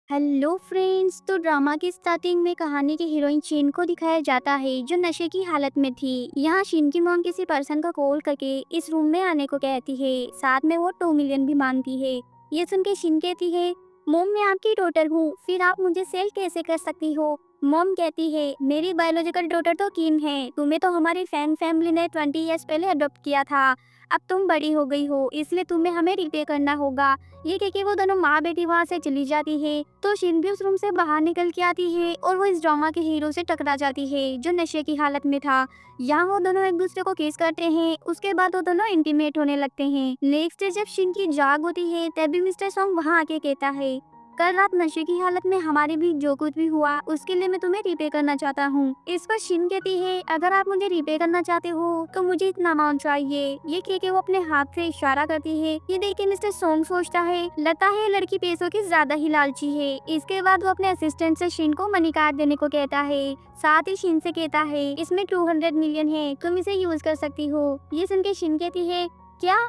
Hello friends. तो drama की starting में कहानी की हीरोइन शिन को दिखाया जाता है जो नशे की हालत में थी। यहाँ शिन की मॉम किसी पर्सन को कॉल करके इस रूम में आने को कहती है, साथ में वो 2 मिलियन भी मांगती है। ये सुन के शिन कहती है, मॉम मैं आपकी डॉटर हूँ, फिर आप मुझे सेल कैसे कर सकती हो। मॉम कहती है, मेरी बायोलॉजिकल डॉटर तो किम है, तुम्हें तो हमारी फैन फैमिली ने 20 ईयर्स पहले अडॉप्ट किया था। अब तुम बड़ी हो गई हो, इसलिए तुम्हें हमें रिपे करना होगा। ये कह के वो दोनों माँ बेटी वहाँ से चली जाती है। तो शिन भी उस रूम से बाहर निकल के आती है और वो इस ड्रामा के हीरो से टकरा जाती है जो नशे की हालत में था। यहाँ वो दोनों एक दूसरे को किस करते हैं, उसके बाद वो दोनों इंटीमेट होने लगते हैं। नेक्स्ट डे जब शिन की जाग होती है तभी मिस्टर सॉन्ग वहाँ आके कहता है, कल रात नशे की हालत में हमारे बीच जो कुछ भी हुआ उसके लिए मैं तुम्हें रिपे करना चाहता हूँ। इस पर शिन कहती है, अगर आप मुझे रिपे करना चाहते हो तो मुझे इतना अमाउंट चाहिए। ये कह के वो अपने हाथ से इशारा करती है। ये देख के मिस्टर सॉन्ग सोचता है, लगता है लड़की पैसों की ज्यादा ही लालची है। इसके बाद वो अपने असिस्टेंट से शिन को मनी कार्ड देने को कहता है। साथ ही शिन से कहता है, इसमें 200 मिलियन है, तुम इसे यूज कर सकती हो। ये सुन के शिन कहती है, क्या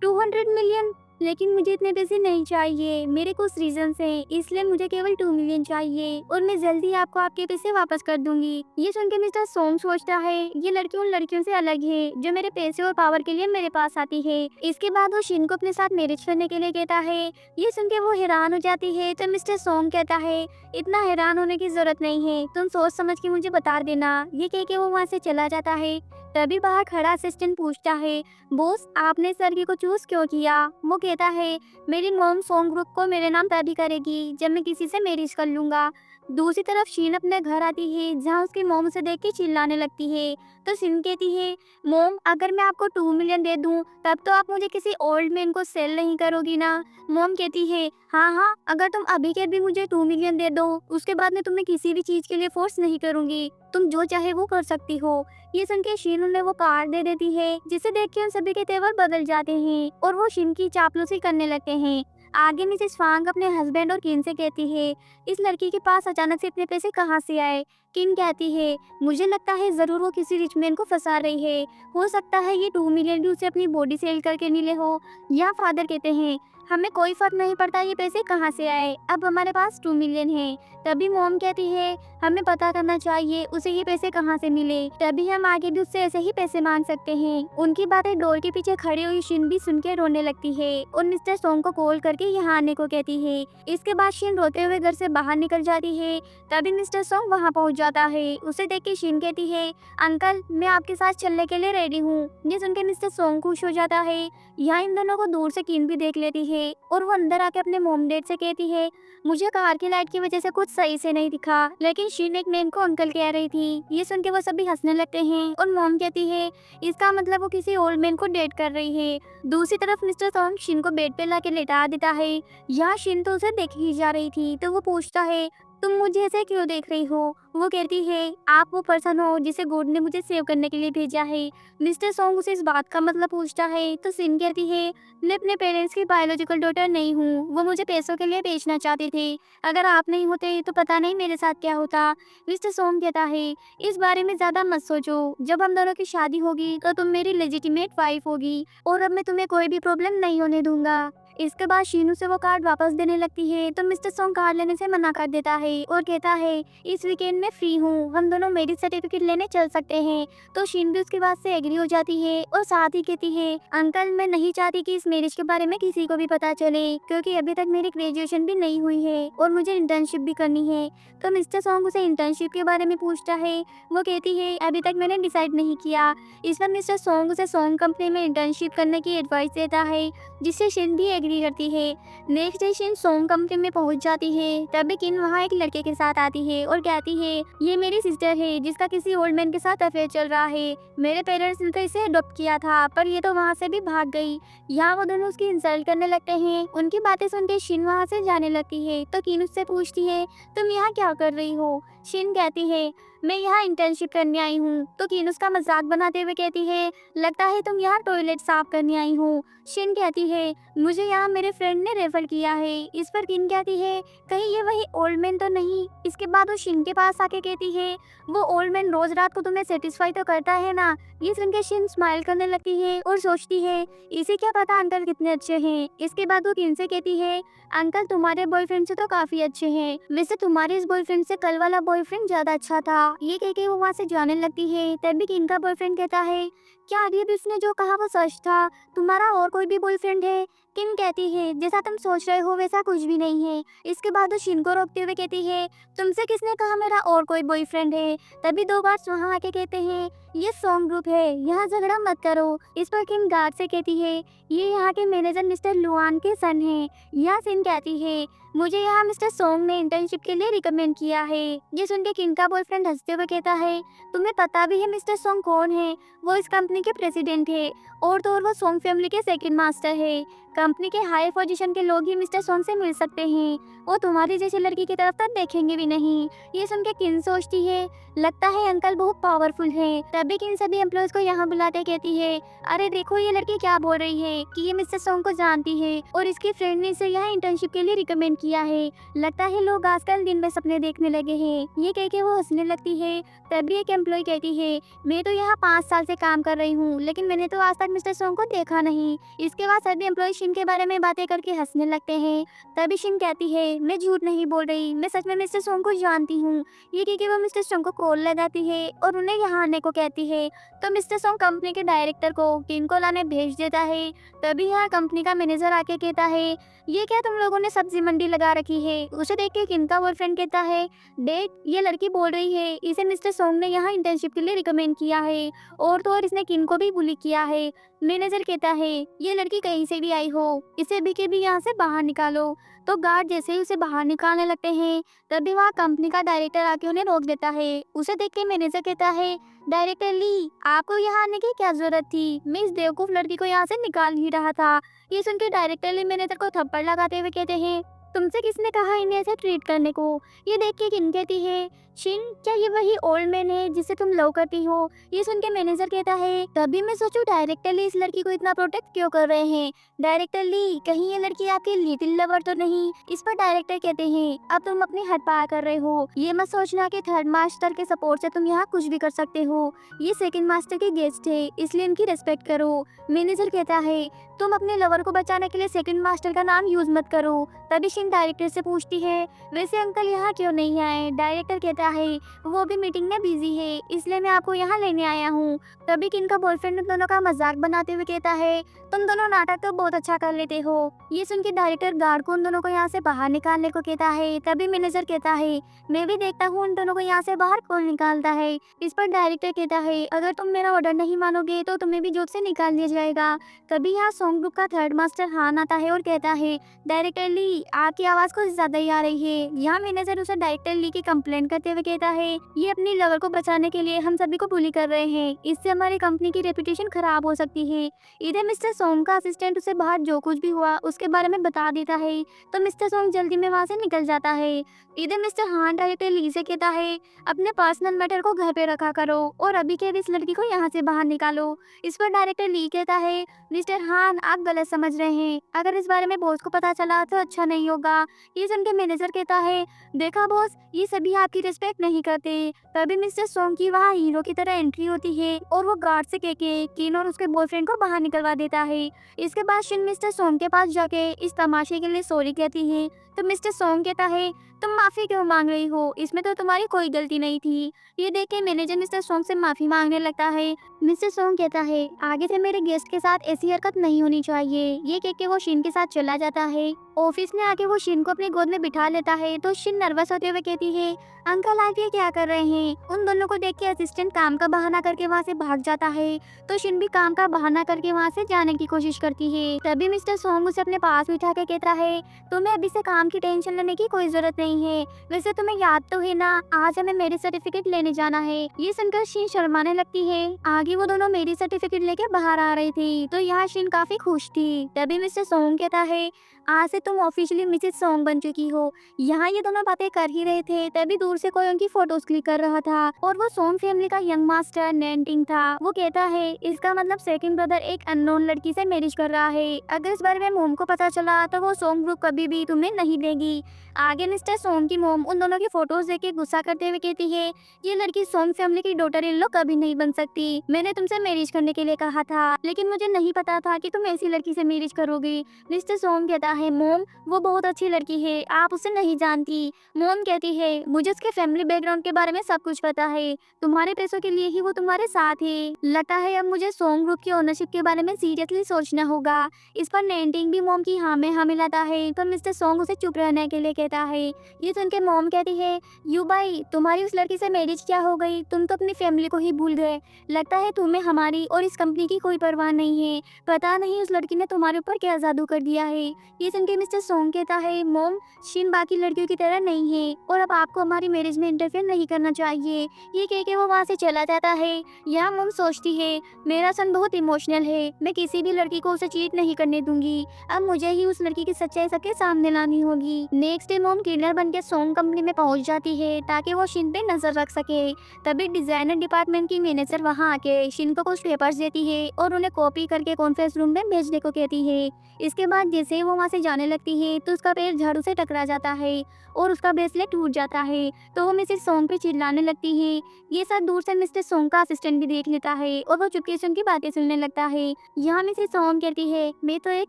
200 मिलियन? लेकिन मुझे इतने पैसे नहीं चाहिए, मेरे कुछ रीजन हैं, इसलिए मुझे केवल 2 मिलियन चाहिए और मैं जल्दी आपको आपके पैसे वापस कर दूंगी। ये सुन के मिस्टर सोंग सोचता है, ये लड़की उन लड़कियों से अलग है जो मेरे पैसे और पावर के लिए मेरे पास आती है। इसके बाद वो शिन को अपने साथ मैरिज करने के लिए कहता है। ये सुन के वो हैरान हो जाती है तो मिस्टर सोंग कहता है, इतना हैरान होने की जरूरत नहीं है, तुम सोच समझ के मुझे बता देना। ये कह के वो वहाँ से चला जाता है। तभी बाहर खड़ा असिस्टेंट पूछता है, बॉस आपने इस लड़की को चूज क्यों किया। वो कहता है, मेरी मॉम सॉन्ग ग्रुप को मेरे नाम तभी करेगी जब मैं किसी से मैरिज कर लूंगा। दूसरी तरफ शीन अपने घर आती है जहाँ उसकी मॉम उसे देख के चिल्लाने लगती है। तो शीन कहती है, मॉम अगर मैं आपको 2 मिलियन दे दूं तब तो आप मुझे किसी ओल्ड मैन को सेल नहीं करोगी ना। मॉम कहती है, हाँ हाँ, अगर तुम अभी के अभी मुझे 2 मिलियन दे दो उसके बाद मैं तुम्हें किसी भी चीज के लिए फोर्स नहीं करूंगी, तुम जो चाहे वो कर सकती हो। ये सुन के शीन उन्हें वो कार्ड दे देती है जिसे देख के उन सभी के तेवर बदल जाते हैं और वो शिन की चापलूसी करने लगते हैं। आगे मिसेस फांग अपने हस्बैंड और किन से कहती है, इस लड़की के पास अचानक से इतने पैसे कहाँ से आए। किन कहती है, मुझे लगता है जरूर वो किसी रिच मैन को फंसा रही है, हो सकता है ये 2 मिलियन भी उसे अपनी बॉडी सेल करके मिले हो। या फादर कहते हैं, हमें कोई फर्क नहीं पड़ता ये पैसे कहाँ से आए, अब हमारे पास 2 मिलियन है। तभी मॉम कहती है, हमें पता करना चाहिए उसे ये पैसे कहाँ से मिले, तभी हम आगे भी उससे ऐसे ही पैसे मांग सकते हैं। उनकी बातें डोर के पीछे खड़ी हुई शिन भी सुन के रोने लगती है और मिस्टर सोंग को कॉल करके यहाँ आने को कहती है। इसके बाद शिन रोते हुए घर से बाहर निकल जाती है। तभी मिस्टर सोंग वहाँ पहुँच जाता है। उसे देख के शिन कहती है, अंकल मैं आपके साथ चलने के लिए रेडी हूँ। ये सुन के मिस्टर सोंग खुश हो जाता है। यहाँ इन दोनों को दूर से किन भी देख लेती है और वो अंदर आके अपने मोम डैड से कहती है, मुझे कार की लाइट की वजह से कुछ सही से नहीं दिखा, लेकिन शीन एक मैन को अंकल कह रही थी। ये सुन के वो सभी हंसने लगते हैं और मॉम कहती है, इसका मतलब वो किसी ओल्ड मैन को डेट कर रही है। दूसरी तरफ मिस्टर सॉन्ग शिन को बेड पे लाके लेटा देता है। यहाँ शिन तो उसे देख ही जा रही थी तो वो पूछता है, तुम मुझे ऐसे क्यों देख रही हो। वो कहती है, आप वो पर्सन हो जिसे गॉड ने मुझे सेव करने के लिए भेजा है। मिस्टर सॉन्ग उसे इस बात का मतलब पूछता है तो शिन कहती है, मैं अपने पेरेंट्स की बायोलॉजिकल डॉटर नहीं हूँ, वो मुझे पैसों के लिए बेचना चाहते थे, अगर आप नहीं होते तो पता नहीं मेरे साथ क्या होता। मिस्टर सोम कहता है, इस बारे में ज्यादा मत सोचो, जब हम दोनों की शादी होगी तो तुम मेरी लेजिटिमेट वाइफ होगी और अब मैं तुम्हें कोई भी प्रॉब्लम नहीं होने दूंगा। इसके बाद शीनू से वो कार्ड वापस देने लगती है तो मिस्टर सोंग कार्ड लेने से मना कर देता है और कहता है, इस वीकेंड में फ्री हूँ, हम दोनों मैरिज सर्टिफिकेट लेने चल सकते हैं। तो शीन भी उसकी बात से एग्री हो जाती है और साथ ही कहती है, अंकल मैं नहीं चाहती कि इस मैरिज के बारे में किसी को भी पता चले, क्योंकि अभी तक मेरी ग्रेजुएशन भी नहीं हुई है और मुझे इंटर्नशिप भी करनी है। तो मिस्टर सॉन्ग उसे इंटर्नशिप के बारे में पूछता है। वो कहती है, अभी तक मैंने डिसाइड नहीं किया। इस पर मिस्टर सॉन्ग उसे सॉन्ग कंपनी में इंटर्नशिप करने की एडवाइस देता है जिससे शिन भी एग्री करती है। Next day Shin song company में पहुंच जाती है। तभी किन वहाँ एक लड़के के साथ आती है और कहती है, ये मेरी सिस्टर है जिसका किसी ओल्ड मैन के साथ अफेयर चल रहा है, मेरे पेरेंट्स ने तो इसे अडॉप्ट किया था पर ये तो वहाँ से भी भाग गई। यहाँ वो दोनों उसकी इंसल्ट करने लगते हैं। उनकी बातें सुन के शिन वहाँ से जाने लगती है तो किन उससे पूछती है, तुम यहाँ क्या कर रही हो। शिन कहती है मैं यहाँ इंटर्नशिप करने आई हूँ, तो किन उसका मजाक बनाते हुए कहती है लगता है तुम यहाँ टॉयलेट साफ करने आई हो। शिन कहती है मुझे यहाँ मेरे फ्रेंड ने रेफर किया है। इस पर किन कहती है कहीं ये वही ओल्ड मैन तो नहीं। इसके बाद वो शिन के पास आके कहती है वो ओल्ड मैन रोज रात को तुम्हें सेटिस्फाई तो करता है ना। ये सुनकर शिन स्माइल करने लगती है और सोचती है इसे क्या पता अंकल कितने अच्छे हैं। इसके बाद वो किन से कहती है अंकल तुम्हारे बॉयफ्रेंड से तो काफी अच्छे हैं, वैसे तुम्हारे इस बॉयफ्रेंड से कल वाला बॉयफ्रेंड ज्यादा अच्छा था। ये कह के वो वहाँ से जाने लगती है। तभी किन का बॉयफ्रेंड कहता है क्या अभी अभी उसने जो कहा वो सच था, तुम्हारा और कोई भी बॉयफ्रेंड है। किन कहती है जैसा तुम सोच रहे हो वैसा कुछ भी नहीं है। इसके बाद वो शिन को रोकते हुए कहती है तुमसे किसने कहा मेरा और कोई बॉयफ्रेंड है। तभी दो बार वहाँ आके कहते हैं ये सॉन्ग ग्रुप है, यहाँ झगड़ा मत करो। इस पर किन गार्ड से कहती है ये यहाँ के मैनेजर मिस्टर लुआन के सन है। यहाँ सिन कहती है मुझे यहाँ मिस्टर सोंग ने इंटर्नशिप के लिए रिकमेंड किया है। ये सुन के किन का बॉयफ्रेंड हंसते हुए कहता है तुम्हें पता भी है मिस्टर सोंग कौन है, वो इस कंपनी के प्रेसिडेंट है और तो और वो सोंग फैमिली के सेकंड मास्टर है। कंपनी के हाई पोजीशन के लोग ही मिस्टर सोंग से मिल सकते हैं, वो तुम्हारी जैसी लड़की की तरफ तक देखेंगे भी नहीं। ये सुन के किन सोचती है लगता है अंकल बहुत पावरफुल है। तभी किन सभी एम्प्लॉयज को यहाँ बुलाते कहती है अरे देखो ये लड़की क्या बोल रही है कि ये मिस्टर सोंग को जानती है और इसकी फ्रेंड ने इसे यहाँ इंटर्नशिप के लिए रिकमेंड किया है। लगता है लोग आजकल दिन में सपने देखने लगे हैं। ये कह के वो हंसने लगती है। तभी एक एम्प्लॉय कहती है मैं तो यहाँ 5 साल से काम कर रही हूँ लेकिन मैंने तो आज तक मिस्टर सोंग को देखा नहीं। इसके बाद सभी एम्प्लॉय शिन के बारे में बातें करके हंसने लगते हैं। तभी शिन कहती है मैं झूठ नहीं बोल रही, मैं सच में मिस्टर सोंग को जानती हूँ। ये कह के वो मिस्टर सोंग को कॉल लगाती है और उन्हें यहाँ आने को कहती है। तो मिस्टर सोंग कंपनी के डायरेक्टर को किन को लाने भेज देता है। तभी यहाँ कंपनी का मैनेजर आके कहता है ये क्या तुम लोगों ने सब्जी मंडी लगा रखी है। उसे देख के किन का बॉयफ्रेंड कहता है डैड ये लड़की बोल रही है इसे मिस्टर सोंग ने यहाँ इंटर्नशिप के लिए रिकमेंड किया है और तो और इसने किन को भी बुली किया है। मैनेजर कहता है ये लड़की कहीं से भी आई हो, इसे भी के भी यहाँ से बाहर निकालो। तो गार्ड जैसे ही उसे बाहर निकालने लगते हैं तभी वहाँ कंपनी का डायरेक्टर आके उन्हें रोक देता है। उसे देख के मैनेजर कहता है डायरेक्टर ली आपको यहाँ आने की क्या जरूरत थी, मैं इस बेवकूफ लड़की को यहाँ से निकाल ही रहा था। ये सुन के डायरेक्टर ली मैनेजर को थप्पड़ लगाते हुए कहते हैं तुमसे किसने कहा इन्हें ऐसे ट्रीट करने को। ये देख के किन कहती है शिन क्या ये वही ओल्ड मैन है जिसे तुम लव करती हो। ये सुन के मैनेजर कहता है तभी मैं सोचूं डायरेक्टर ली इस लड़की को इतना प्रोटेक्ट क्यों कर रहे हैं। डायरेक्टर ली कहीं ये लड़की आपकी लिटिल लवर तो नहीं। इस पर डायरेक्टर कहते हैं अब तुम अपनी हद पार कर रहे हो, ये मत सोचना कि थर्ड मास्टर के सपोर्ट से तुम यहाँ कुछ भी कर सकते हो। ये सेकंड मास्टर के गेस्ट है इसलिए इनकी रिस्पेक्ट करो। मैनेजर कहता है तुम अपने लवर को बचाने के लिए सेकंड मास्टर का नाम यूज मत करो। तभी शिन डायरेक्टर से पूछती है वैसे अंकल यहाँ क्यों नहीं आए। डायरेक्टर कहता है वो भी मीटिंग में बिजी है इसलिए मैं आपको यहाँ लेने आया हूँ। तभी किन का बॉयफ्रेंड उन दोनों का मजाक बनाते हुए कहता है तुम दोनों नाटक तो बहुत अच्छा कर लेते हो। ये सुन के डायरेक्टर गार्ड को उन दोनों को यहाँ से बाहर निकालने को कहता है। तभी मैनेजर कहता है मैं भी देखता हूँ उन दोनों को यहाँ से बाहर कौन निकालता है। इस पर डायरेक्टर कहता है अगर तुम मेरा ऑर्डर नहीं मानोगे तो तुम्हें भी जॉब से निकाल दिया जाएगा। तभी यहाँ सॉन्ग ग्रुप का थर्ड मास्टर हान आता है और कहता है डायरेक्टर ली आपकी आवाज कुछ ज्यादा ही आ रही है। यहाँ मैनेजर उसे डायरेक्टर ली की कंप्लेंट करते हुए कहता है ये अपनी लवर को बचाने के लिए हम सभी को बुली कर रहे हैं, इससे हमारी कंपनी की रेपुटेशन खराब हो सकती है। इधर मिस्टर सोंग का असिस्टेंट उसे बाहर जो कुछ भी हुआ उसके बारे में बता देता है तो मिस्टर सोंग जल्दी में वहाँ से निकल जाता है। इधर मिस्टर हान डायरेक्टर ली से कहता है अपने पर्सनल मैटर को घर पे रखा करो और अभी के अभी इस लड़की को यहाँ से बाहर निकालो। इस पर डायरेक्टर ली कहता है मिस्टर हान आप गलत समझ रहे हैं, अगर इस बारे में बॉस को पता चला तो अच्छा नहीं होगा। ये सुन के मैनेजर कहता है देखा बॉस ये सभी आपकी रिस्पेक्ट नहीं करते। तभी मिस्टर सोंग की वहाँ हीरो की तरह एंट्री होती है और वो गार्ड से कह के किन और उसके बॉयफ्रेंड को बाहर निकलवा देता है। इसके बाद शिन मिस्टर सोंग के पास जाके इस तमाशे के लिए सॉरी कहती है तो मिस्टर सोंग कहता है तुम माफी क्यों मांग रही हो, इसमें तो तुम्हारी कोई गलती नहीं थी। ये देख के मैनेजर मिस्टर सोंग से माफी मांगने लगता है। मिस्टर सोंग कहता है आगे से मेरे गेस्ट के साथ ऐसी हरकत नहीं होनी चाहिए। ये कह के वो शिन के साथ चला जाता है। ऑफिस में आके वो शिन को अपनी गोद में बिठा लेता है तो शिन नर्वस होते हुए कहती है अंकल आप ये क्या कर रहे हैं। उन दोनों को देख के असिस्टेंट काम का बहाना करके वहाँ से भाग जाता है तो शिन भी काम का बहाना करके वहाँ से जाने की कोशिश करती है। तभी मिस्टर सोंग उसे अपने पास बिठा के कहता है तुम्हें अभी से काम एग्जाम की टेंशन लेने की कोई जरूरत नहीं है। वैसे तुम्हें याद तो है ना, आज हमें मेरिट सर्टिफिकेट लेने जाना है। ये सुनकर शीन शर्माने लगती है। आगे वो दोनों मेरिट सर्टिफिकेट लेके बाहर आ रही थी तो यहाँ शीन काफी खुश थी। तभी मिस्टर सोंग कहता है, आज से तुम ऑफिशियली मिसेस सोंग बन चुकी हो। यहाँ ये दोनों बातें कर ही रहे थे तभी दूर से कोई उनकी फोटोज क्लिक कर रहा था और वो सोंग फैमिली का यंग मास्टर नैनटिंग था। वो कहता है, इसका मतलब सेकंड ब्रदर एक अननोन लड़की से मैरिज कर रहा है। अगर इस बारे में मोम को पता चला तो वो सोंग ग्रुप कभी भी तुम्हें नहीं देगी। आगे मिस्टर सोंग की मोम उन दोनों की फोटोज देख के गुस्सा करते हुए कहती है, ये लड़की सोंग फैमिली की डॉटर इन लो कभी नहीं बन सकती। मैंने तुमसे मैरिज करने के लिए कहा था लेकिन मुझे नहीं पता था कि तुम ऐसी लड़की से मैरिज करोगी। मिस्टर सोंग कहता है, मोम वो बहुत अच्छी लड़की है, आप उसे नहीं जानती। मोम कहती है, मुझे उसके फैमिली बैकग्राउंड के बारे में सब कुछ पता है। तुम्हारे पैसों के लिए ही वो तुम्हारे साथ है। लगता है अब मुझे सोंग ग्रुप की ओनरशिप के बारे में सीरियसली सोचना होगा। इस पर नैनटिंग भी मोम की हाँ में हाँ मिलाता है तो मिस्टर सोंग उसे चुप रहने के लिए कहता है। ये सुन के मोम कहती है, यू भाई तुम्हारी उस लड़की से मैरिज क्या हो गई, तुम तो अपनी फैमिली को ही भूल गए। लगता है तुम्हें हमारी और इस कंपनी की कोई परवाह नहीं है। पता नहीं उस लड़की ने तुम्हारे ऊपर क्या जादू कर दिया है। ये सुन के मिस्टर सोंग कहता है, मोम शीन बाकी लड़कियों की तरह नहीं है और अब आपको हमारी मैरिज में इंटरफेयर नहीं करना चाहिए। ये कह के वो वहाँ से चला जाता है। यहाँ मोम सोचती है, मेरा सन बहुत इमोशनल है, मैं किसी भी लड़की को उसे चीट नहीं करने दूंगी। अब मुझे ही उस लड़की की सच्चाई सबके सामने लानी होगी। नेक्स्ट डे मोम क्लीनर बन के सोंग कंपनी में पहुंच जाती है ताकि वो शिन पे नजर रख सके। तभी डिजाइनर डिपार्टमेंट की मैनेजर वहाँ आके शिन को कुछ पेपर्स देती है और उन्हें कॉपी करके कॉन्फ्रेंस रूम में भेजने को कहती है। इसके बाद जैसे ही वो वहाँ से जाने लगती है तो उसका पैर झाड़ू से टकरा जाता है और उसका ब्रेसलेट टूट जाता है। तो वो मिसेस सोंग पे चिल्लाने लगती है। ये सब दूर से मिस्टर सोंग का असिस्टेंट भी देख लेता है और वो चुपके से उनकी बातें सुनने लगता है। यहाँ मिसेस सोंग कहती है, मैं तो एक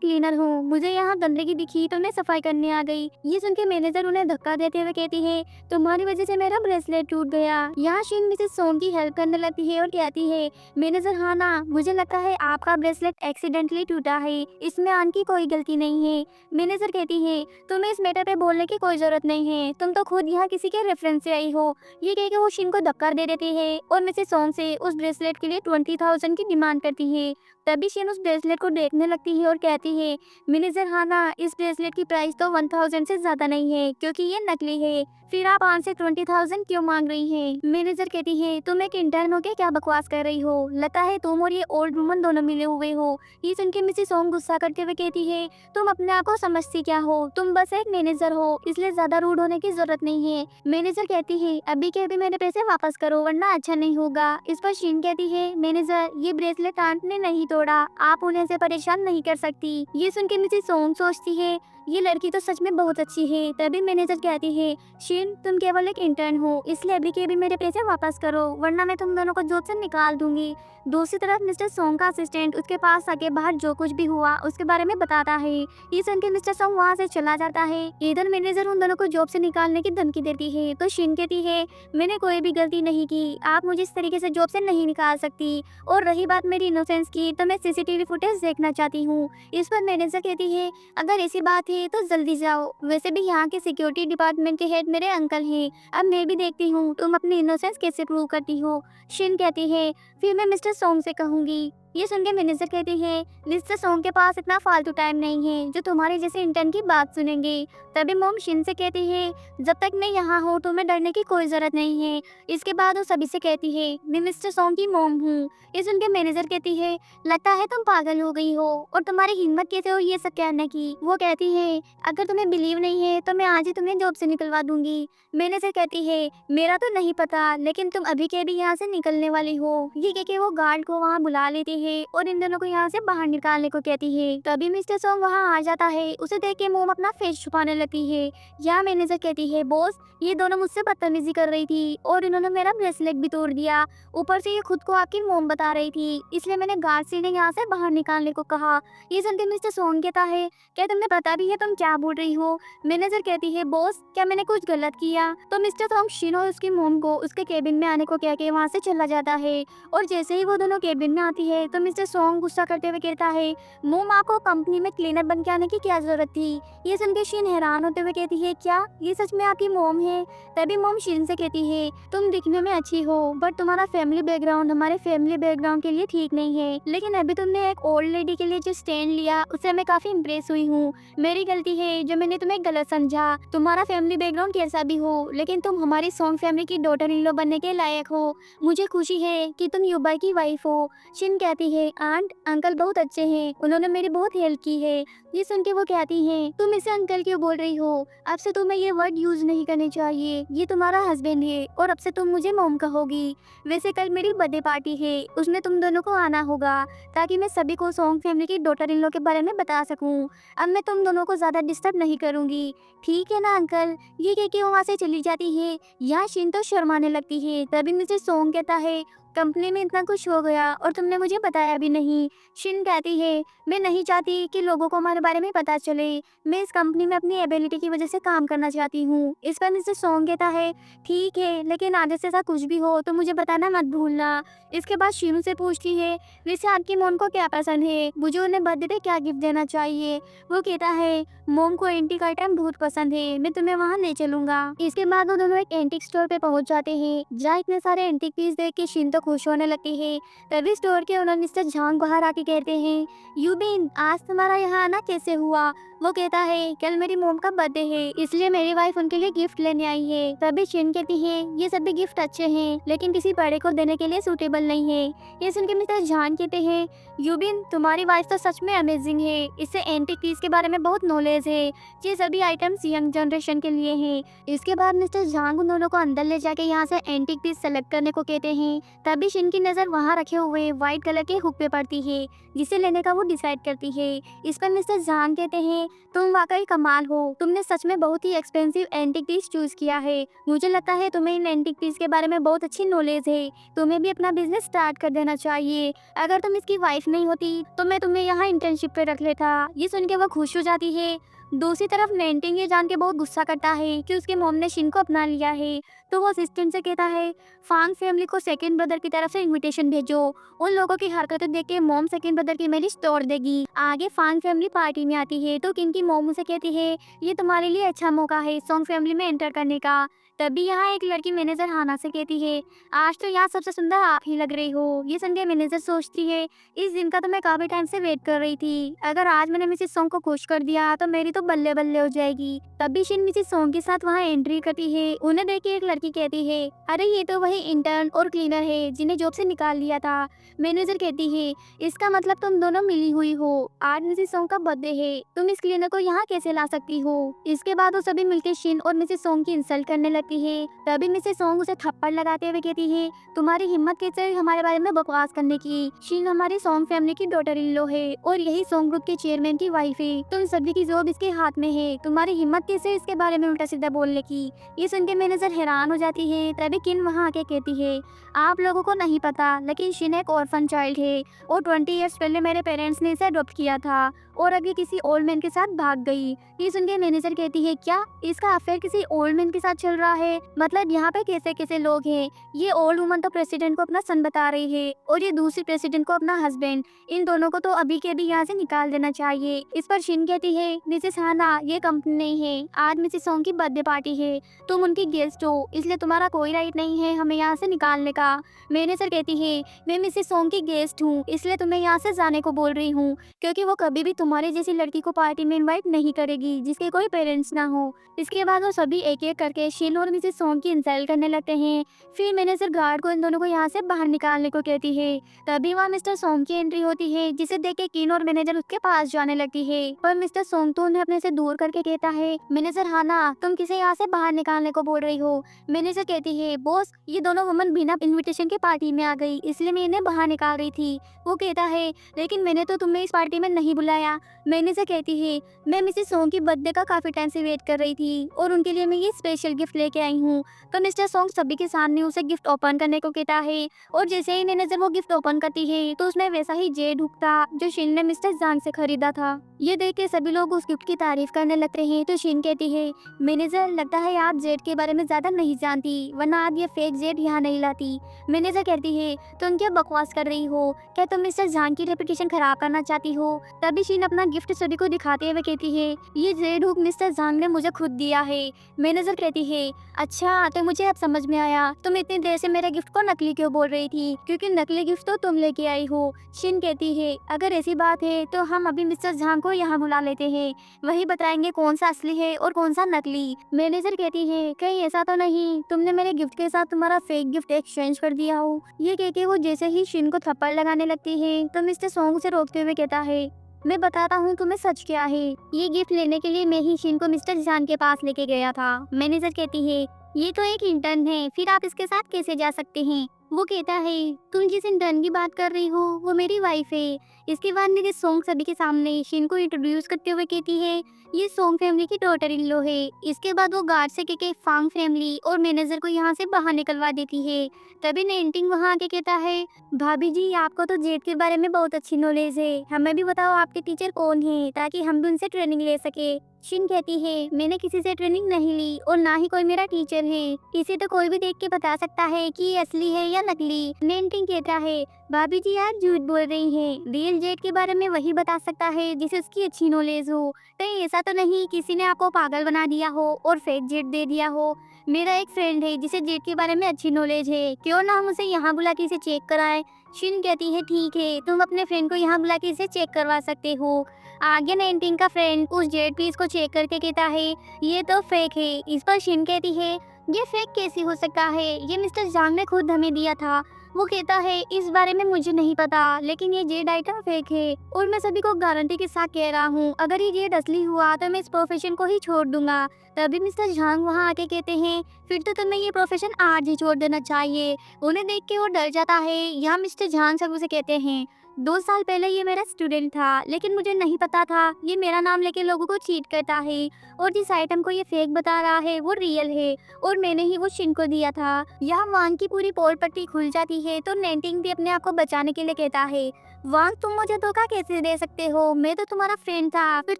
क्लीनर हूँ, मुझे यहाँ गंदगी दिखी तो मैं सफाई करने आ गई। ये सुन के मैनेजर उन्हें धक्का देते हुए कहती है, तुम्हारी वजह से मेरा ब्रेसलेट टूट गया। यहाँ शीन मिसेस सोंग की हेल्प करने लगती है और कहती है, मैनेजर हाँ ना, मुझे लगता है आपका ब्रेसलेट एक्सीडेंटली टूटा है, इसमें आन की कोई गलती नहीं है। मैनेजर कहती है, तुम्हें इस मैटर पे बोलने की कोई जरूरत नहीं है, तुम तो खुद यहाँ किसी के रेफरेंस से आई हो। ये कह के वो शिन को धक्का दे देती है और मिसेस सोंग से उस ब्रेसलेट के लिए 20,000 की डिमांड करती है। तभी शिन उस ब्रेसलेट को देखने लगती है और कहती है, मैनेजर हाँ ना, इस ब्रेसलेट की प्राइस तो 1,000 से ज्यादा नहीं है क्योंकि ये नकली है, फिर आप 5 से 20,000 क्यों मांग रही हैं? मैनेजर कहती है, तुम एक इंटर्न हो के क्या बकवास कर रही हो, लगता है तुम और ये ओल्ड वुमन दोनों मिले हुए हो। ये सुन के मिसेस सोंग गुस्सा करते हुए कहती है, तुम अपने आप को समझती क्या हो, तुम बस एक मैनेजर हो, इसलिए ज्यादा रूड होने की जरूरत नहीं है। मैनेजर कहती है, अभी के अभी मेरे पैसे वापस करो वरना अच्छा नहीं होगा। इस पर शीन कहती है, मैनेजर ये ब्रेसलेट आंट ने नहीं तोड़ा, आप उन्हें से परेशान नहीं कर सकती। ये सुन के मिसेस सोंग सोचती है, ये लड़की तो सच में बहुत अच्छी है। तभी मैनेजर कहती है, शीन तुम केवल एक इंटर्न हो, इसलिए अभी के अभी मेरे पैसे वापस करो वरना मैं तुम दोनों को जॉब से निकाल दूंगी। दूसरी तरफ मिस्टर सोंग का असिस्टेंट उसके पास आके बाहर जो कुछ भी हुआ उसके बारे में बताता है। ये सुन के मिस्टर सोंग वहाँ से चला जाता है। इधर मैनेजर उन दोनों को जॉब से निकालने की धमकी देती है तो शीन कहती है, मैंने कोई भी गलती नहीं की, आप मुझे इस तरीके से जॉब से नहीं निकाल सकती, और रही बात मेरी इनोसेंस की तो मैं सीसीटीवी फुटेज देखना चाहती हूँ। इस पर मैनेजर कहती है, अगर ऐसी बात है तो जल्दी जाओ, वैसे भी यहाँ के सिक्योरिटी डिपार्टमेंट के हेड मेरे अंकल हैं, अब मैं भी देखती हूँ तुम अपनी इनोसेंस कैसे प्रूव करती हो। शिन कहती है, फिर मैं मिस्टर सोंग से कहूँगी। ये सुन के मैनेजर कहती है, मिस्टर सोंग के पास इतना फालतू टाइम नहीं है जो तुम्हारे जैसे इंटर्न की बात सुनेंगे। तभी मोम शिन से कहती है, जब तक मैं यहाँ हूँ तुम्हें डरने की कोई जरूरत नहीं है। इसके बाद वो सभी से कहती है, मैं मिस्टर सोंग की मोम हूँ। ये सुन के मैनेजर कहती है, लगता है तुम पागल हो गई हो, और तुम्हारी हिम्मत कैसे हो ये सब कहने की। वो कहती है, अगर तुम्हें बिलीव नहीं है तो मैं आज ही तुम्हें जॉब से निकलवा दूंगी। मैनेजर कहती है, मेरा तो नहीं पता लेकिन तुम अभी के भी यहाँ से निकलने वाली हो। ये कह के वो गार्ड को वहाँ बुला लेती है और इन दोनों को यहाँ से बाहर निकालने को कहती है। तभी मिस्टर सोंग वहाँ आ जाता है। उसे देख के मोम अपना फेस छुपाने लगती है। यहाँ मैनेजर कहती है, बॉस ये दोनों मुझसे बदतमीजी कर रही थी और इन्होंने मेरा ब्रेसलेट भी तोड़ दिया, ऊपर से ये खुद को आपकी मोम बता रही थी, इसलिए मैंने गार्ड से इन्हें यहाँ से बाहर निकालने को कहा। ये सुनकर मिस्टर सोंग कहता है, क्या तुम्हें पता भी है तुम क्या बोल रही हो। मैनेजर कहती है, बॉस क्या मैंने कुछ गलत किया। तो मिस्टर सोंग शिन और उसकी मोम को उसके केबिन में आने को कह के वहाँ से चला जाता है। और जैसे ही वो दोनों केबिन में आती है तो मिस्टर सॉन्ग गुस्सा करते हुए कहता है, मोम आपको कंपनी में क्लीनर बन के आने की क्या जरूरत थी। ये सुन के शीन हैरान होते हुए कहती है, क्या ये सच में आपकी मोम है। तभी मोम शीन से कहती है, तुम दिखने में अच्छी हो बट तुम्हारा फैमिली बैकग्राउंड हमारे फैमिली बैकग्राउंड के लिए ठीक नहीं है। लेकिन अभी तुमने एक ओल्ड लेडी के लिए जो स्टैंड लिया उससे मैं काफी इम्प्रेस हुई हूँ। मेरी गलती है जो मैंने तुम्हें गलत समझा। तुम्हारा फैमिली बैकग्राउंड कैसा भी हो लेकिन तुम हमारी सॉन्ग फैमिली की डॉटर इन लॉ बनने के लायक हो। मुझे खुशी है कि तुम युबा की वाइफ हो। शिन कहती है, आंट अंकल बहुत अच्छे हैं, उन्होंने मेरी बहुत हेल्प की है। ये सुन के वो कहती हैं, तुम इसे अंकल क्यों बोल रही हो। अब से तुम्हें ये वर्ड यूज नहीं करने चाहिए। ये तुम्हारा हस्बैंड है और अब से तुम मुझे मोम कहोगी। वैसे कल मेरी बर्थडे पार्टी है, उसमें तुम दोनों को आना होगा ताकि मैं सभी को सॉन्ग फैमिली की डॉटर इन लॉ के बारे में बता सकूं। अब मैं तुम दोनों को ज्यादा डिस्टर्ब नहीं करूंगी, ठीक है ना अंकल। ये कह के वो वहाँ से चली जाती है। यहाँ शिन तो शर्माने लगती है। तभी मुझे सॉन्ग कहता है, कंपनी में इतना कुछ हो गया और तुमने मुझे बताया भी नहीं। शिन कहती है, मैं नहीं चाहती कि लोगों को हमारे बारे में पता चले। मैं इस कंपनी में अपनी एबिलिटी की वजह से काम करना चाहती हूँ। इस पर मुझे सॉन्ग कहता है, ठीक है लेकिन आगे से ऐसा कुछ भी हो तो मुझे बताना मत भूलना। इसके बाद शीनू से पूछती है, वैसे आपकी मोम को क्या पसंद है, मुझे उन्हें बर्थडे पे क्या गिफ्ट देना चाहिए। वो कहता है, मोम को एंटीक आइटम बहुत पसंद है, मैं तुम्हें वहाँ ले चलूंगा। इसके बाद वो दोनों एक एंटीक स्टोर पे पहुंच जाते हैं जहाँ इतने सारे एंटीक पीस देख के शिन तो खुश होने लगती है। तभी स्टोर के ओनर मिस्टर झांग बाहर आके कहते हैं, यूबिन आज तुम्हारा यहाँ आना कैसे हुआ। वो कहता है, कल मेरी मोम का बर्थडे है इसलिए मेरी वाइफ उनके लिए गिफ्ट लेने आई है। तभी शिन कहती है, ये सभी गिफ्ट अच्छे हैं लेकिन किसी बड़े को देने के लिए सूटेबल नहीं है। ये सुन के मिस्टर झांग कहते हैं, यूबिन तुम्हारी वाइफ तो सच में अमेजिंग है, इससे एंटीक पीस के बारे में बहुत नॉलेज है। ये सभी आइटम्स यंग जनरेशन के लिए हैं। इसके बाद मिस्टर झांग उन दोनों को अंदर ले जाके यहाँ से एंटीक पीस सेलेक्ट करने को कहते हैं। तभी शिन की नजर वहाँ रखे हुए व्हाइट कलर के हुक पे पड़ती है जिसे लेने का वो डिसाइड करती है। इस पर मिस्टर झांग कहते हैं, तुम वाकई कमाल हो, तुमने सच में बहुत ही एक्सपेंसिव एंटीक पीस चूज किया है। मुझे लगता है तुम्हें इन एंटीक पीस के बारे में बहुत अच्छी नॉलेज है, तुम्हें भी अपना बिजनेस स्टार्ट कर देना चाहिए। अगर तुम इसकी वाइफ नहीं होती तो मैं तुम्हें यहाँ इंटर्नशिप पे रख लेता। ये सुन के वो खुश हो जाती है। दूसरी तरफ नेंटिंग ये जान के बहुत गुस्सा करता है कि उसके मोम ने शिन को अपना लिया है। तो वो असिस्टेंट से कहता है, फांग फैमिली को सेकंड ब्रदर की तरफ से इनविटेशन भेजो। उन लोगों की हरकतें देख के मोम सेकंड ब्रदर की मैरिज तोड़ देगी। आगे फांग फैमिली पार्टी में आती है तो किन की मोम उसे कहती है, ये तुम्हारे लिए अच्छा मौका है सॉन्ग फैमिली में एंटर करने का। तभी यहाँ एक लड़की मैनेजर हाना से कहती है, आज तो यहाँ सबसे सुंदर आप ही लग रही हो। ये सुन के मैनेजर सोचती है, इस दिन का तो मैं काफी टाइम से वेट कर रही थी, अगर आज मैंने मिसेस सॉन्ग को खुश कर दिया तो मेरी तो बल्ले बल्ले हो जाएगी। तभी शिन मिसेस सॉन्ग के साथ वहाँ एंट्री करती है। उन्हें देख के एक लड़की कहती है, अरे ये तो वही इंटर्न और क्लीनर है जिन्हें जॉब से निकाल लिया था। मैनेजर कहती है, इसका मतलब तुम दोनों मिली हुई हो। आज मिसेस सॉन्ग का बर्थडे है, तुम इस क्लीनर को यहाँ कैसे ला सकती हो। इसके बाद वो सभी मिलकर शिन और मिसेस सॉन्ग की इंसल्ट करने लगती है। तभी मिसेस सॉन्ग उसे थप्पड़ लगाते हुए कहती है, तुम्हारी हिम्मत कैसे हुई हमारे बारे में बकवास करने की। शिन हमारी सॉन्ग फैमिली की डॉटर इन लॉ है और यही सॉन्ग ग्रुप के चेयरमैन की वाइफ है। तुम सभी की जॉब इसके हाथ में है, तुम्हारी हिम्मत कैसे इसके बारे में उल्टा सीधा बोलने की। ये सुन के मैनेजर हैरान हो जाती है। तभी किन वहाँ आके कहती है, आप लोगों को नहीं पता लेकिन शिन एक ऑर्फन चाइल्ड है और 20 ईयर्स पहले मेरे पेरेंट्स ने इसे अडॉप्ट किया था और अभी किसी ओल्ड मैन के साथ भाग गई। ये सुन के मैनेजर कहती है, क्या इसका अफेयर किसी ओल्ड मैन के साथ चल रहा है। मतलब यहाँ पे कैसे कैसे लोग हैं। ये ओल्ड वुमन तो प्रेसिडेंट को अपना सन बता रही है और ये दूसरी प्रेसिडेंट को अपना हस्बैंड। इन दोनों को तो अभी के अभी यहाँ से निकाल देना चाहिए। इस पर शिन कहती है, मिसेस हाना ये कंपनी नहीं है, आज मिसेस सॉन्ग की बर्थडे पार्टी है, तुम उनकी गेस्ट हो इसलिए तुम्हारा कोई राइट नहीं है हमें यहाँ से निकालने का। मैनेजर कहती है, मैं मिसेस सॉन्ग की गेस्ट हूँ इसलिए तुम्हें यहाँ से जाने को बोल रही हूँ, क्योंकि वो कभी भी तुम्हारे जैसी लड़की को पार्टी में इनवाइट नहीं करेगी जिसके कोई पेरेंट्स ना हो। इसके बाद वो सभी एक एक करके शिन और मिसेस सॉन्ग की इंसल्ट करने लगते हैं। फिर मैनेजर गार्ड को इन दोनों को यहाँ से बाहर निकालने को कहती है। तभी वहाँ मिस्टर सॉन्ग की एंट्री होती है जिसे देख के किन और मैनेजर उसके पास जाने लगती है, पर मिस्टर सॉन्ग तो उन्हें अपने से दूर करके कहता है, मैनेजर हाना तुम किसे यहाँ से बाहर निकालने को बोल रही हो। मैनेजर कहती है, बॉस ये दोनों वुमन बिना इन्विटेशन के पार्टी में आ गई इसलिए मैं इन्हें बाहर निकाल रही थी। वो कहता है, लेकिन मैंने तो तुम्हें इस पार्टी में नहीं बुलाया। मैनेजर कहती है, मैं मिसेस सॉन्ग की बर्थडे का काफी टाइम से वेट कर रही थी और उनके लिए मैं ये स्पेशल गिफ्ट लेके आई हूँ। तो मिस्टर सॉन्ग सभी के सामने उसे गिफ्ट ओपन करने को कहता है और जैसे ही मैनेजर वो गिफ्ट ओपन करती है तो उसमें वैसा ही जेड हुक था जो शिन ने मिस्टर जांग से खरीदा था। ये देख के सभी लोग उस गिफ्ट की तारीफ करने लगते हैं तो शिन कहती है, मैनेजर लगता है आप जेड के बारे में ज्यादा नहीं जानती, वरना आप ये फेक जेड यहाँ नहीं लाती। मैनेजर कहती है, तुम क्या बकवास कर रही हो, क्या तुम मिस्टर जांग की रेपुटेशन खराब करना चाहती हो। तभी शिन अपना गिफ्ट सभी को दिखाते हुए कहती है, ये जेड हुक मिस्टर जांग ने मुझे खुद दिया है। मैनेजर कहती है, अच्छा तो मुझे अब समझ में आया, तुम इतनी देर से मेरे गिफ्ट को नकली क्यों बोल रही थी, क्योंकि नकली गिफ्ट तो तुम लेके आई हो। शिन कहती है, अगर ऐसी बात है तो हम अभी मिस्टर झांग को यहाँ बुला लेते हैं, वही बताएंगे कौन सा असली है और कौन सा नकली। मैनेजर कहती है, कहीं ऐसा तो नहीं तुमने मेरे गिफ्ट के साथ तुम्हारा फेक गिफ्ट एक्सचेंज कर दिया हो। ये कह के वो जैसे ही शिन को थप्पड़ लगाने लगती है तो मिस्टर सोंग उसे रोकते हुए कहता है, मैं बताता हूँ तुम्हें सच क्या है, ये गिफ्ट लेने के लिए मैं ही शिन को मिस्टर जान के पास लेके गया था। मैनेजर कहती है, ये तो एक इंटर्न है, फिर आप इसके साथ कैसे जा सकते हैं। वो कहता है, तुम जिस इंटर्न की बात कर रही हो वो मेरी वाइफ है। इसके बाद मेरे सोंग सभी के सामने शिन को इंट्रोड्यूस करते हुए कहती है, ये सोंग फैमिली की डॉटर इन लॉ है। इसके बाद वो गार्ड से के फांग फैमिली और मैनेजर को यहाँ से बाहर निकलवा देती है। तभी नेंटिंग वहाँ आके कहता है, भाभी जी आपको तो जेड के बारे में बहुत अच्छी नॉलेज है, हमें भी बताओ आपके टीचर कौन है ताकि हम भी उनसे ट्रेनिंग ले सके। शिन कहती है, मैंने किसी से ट्रेनिंग नहीं ली और ना ही कोई मेरा टीचर है, इसे तो कोई भी देख के बता सकता है कि ये असली है या नकली। नेंटिंग कहता है, भाभी जी आप झूठ बोल रही हैं, रियल जेड के बारे में वही बता सकता है जिसे उसकी अच्छी नॉलेज हो। कहीं ऐसा तो नहीं किसी ने आपको पागल बना दिया हो और फेक जेड दे दिया हो। मेरा एक फ्रेंड है जिसे जेड के बारे में अच्छी नॉलेज है, क्यों ना हम उसे यहाँ बुला के इसे चेक कराएं। शिन कहती है, ठीक है तुम अपने फ्रेंड को यहाँ बुला के इसे चेक करवा सकते हो। आगे 19 का फ्रेंड उस जेड पीस को चेक करके कहता है, ये तो फेक है। इस पर शिन कहती है, ये फेक कैसे हो सकता है, ये मिस्टर जांग ने खुद हमें दिया था। वो कहता है, इस बारे में मुझे नहीं पता, लेकिन ये जेड आइटम फेक है और मैं सभी को गारंटी के साथ कह रहा हूँ, अगर ये जेड असली हुआ तो मैं इस प्रोफेशन को ही छोड़ दूंगा। तभी मिस्टर झांग वहाँ आके कहते हैं, फिर तो तुम्हें ये प्रोफेशन आज ही छोड़ देना चाहिए। उन्हें देख के वो डर जाता है। यहाँ मिस्टर झांग सब उसे कहते हैं, 2 साल पहले ये मेरा स्टूडेंट था, लेकिन मुझे नहीं पता था ये मेरा नाम लेके लोगों को चीट करता है और जिस आइटम को ये फेक बता रहा है वो रियल है और मैंने ही वो शिन को दिया था। यहाँ वांग की पूरी पोल पट्टी खुल जाती है तो नेंटिंग भी अपने आप को बचाने के लिए कहता है, वांग तुम मुझे धोखा कैसे दे सकते हो, मैं तो तुम्हारा फ्रेंड था, फिर